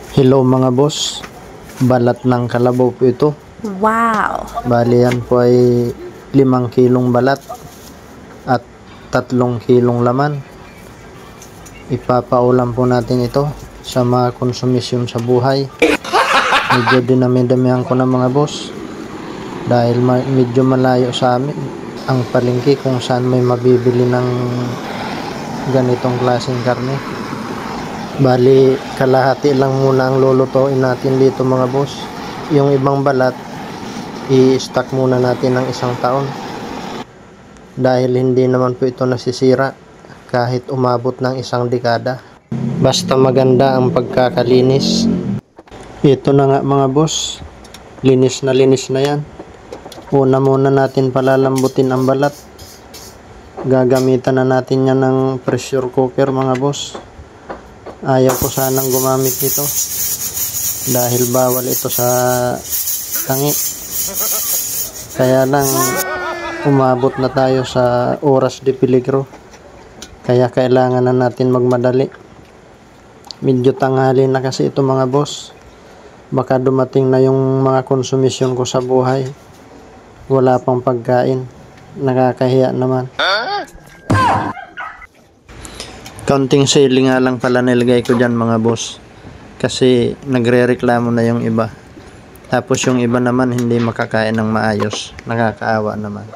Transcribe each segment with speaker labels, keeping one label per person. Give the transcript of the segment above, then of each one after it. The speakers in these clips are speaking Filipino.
Speaker 1: Hello mga boss, balat ng kalabaw po ito.
Speaker 2: Wow!
Speaker 1: Bali yan po ay 5 kilong balat at 3 kilong laman. Ipapaulam po natin ito sa mga konsumisyon sa buhay. Medyo dinami-damihan ko na mga boss dahil medyo malayo sa amin ang palengke kung saan may mabibili ng ganitong klaseng karne. Bali, kalahati lang muna ang lulutuin natin dito mga boss. Yung ibang balat, i-stock muna natin ng 1 taon. Dahil hindi naman po ito nasisira kahit umabot ng 1 dekada. Basta maganda ang pagkakalinis. Ito na nga mga boss, linis na yan. Una muna natin palalambutin ang balat. Gagamitan na natin yan ng pressure cooker mga boss. Ayaw ko sanang gumamit nito dahil bawal ito sa tangi. Kaya lang umabot na tayo sa oras de peligro. Kaya kailangan na natin magmadali. Medyo tanghali na kasi ito mga boss. Baka dumating na yung mga konsumisyon ko sa buhay. Wala pang pagkain. Nakakahiya naman. Counting sailing nga lang pala nilagay ko dyan mga boss. Kasi nagre-reklamo na yung iba. Tapos yung iba naman hindi makakain ng maayos. Nakakaawa naman.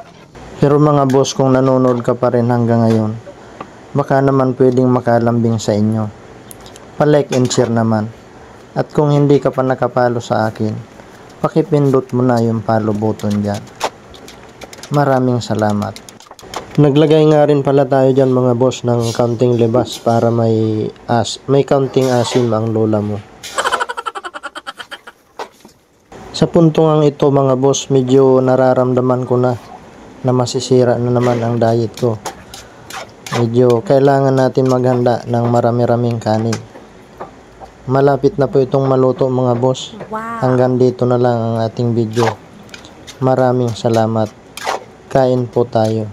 Speaker 1: Pero mga boss, kung nanonood ka pa rin hanggang ngayon, baka naman pwedeng makalambing sa inyo. Pa-like and share naman. At kung hindi ka pa nakapalo sa akin, pakipindot mo na yung follow button dyan. Maraming salamat. Naglagay nga rin pala tayo dyan mga boss ng kaunting libas para may kaunting asim ang lola mo. Sa puntong ito mga boss, medyo nararamdaman ko na masisira na naman ang diet ko. Medyo kailangan natin maghanda ng marami-raming kanin. Malapit na po itong maluto mga boss.
Speaker 2: Wow.
Speaker 1: Hanggang dito na lang ang ating video. Maraming salamat. Kain po tayo.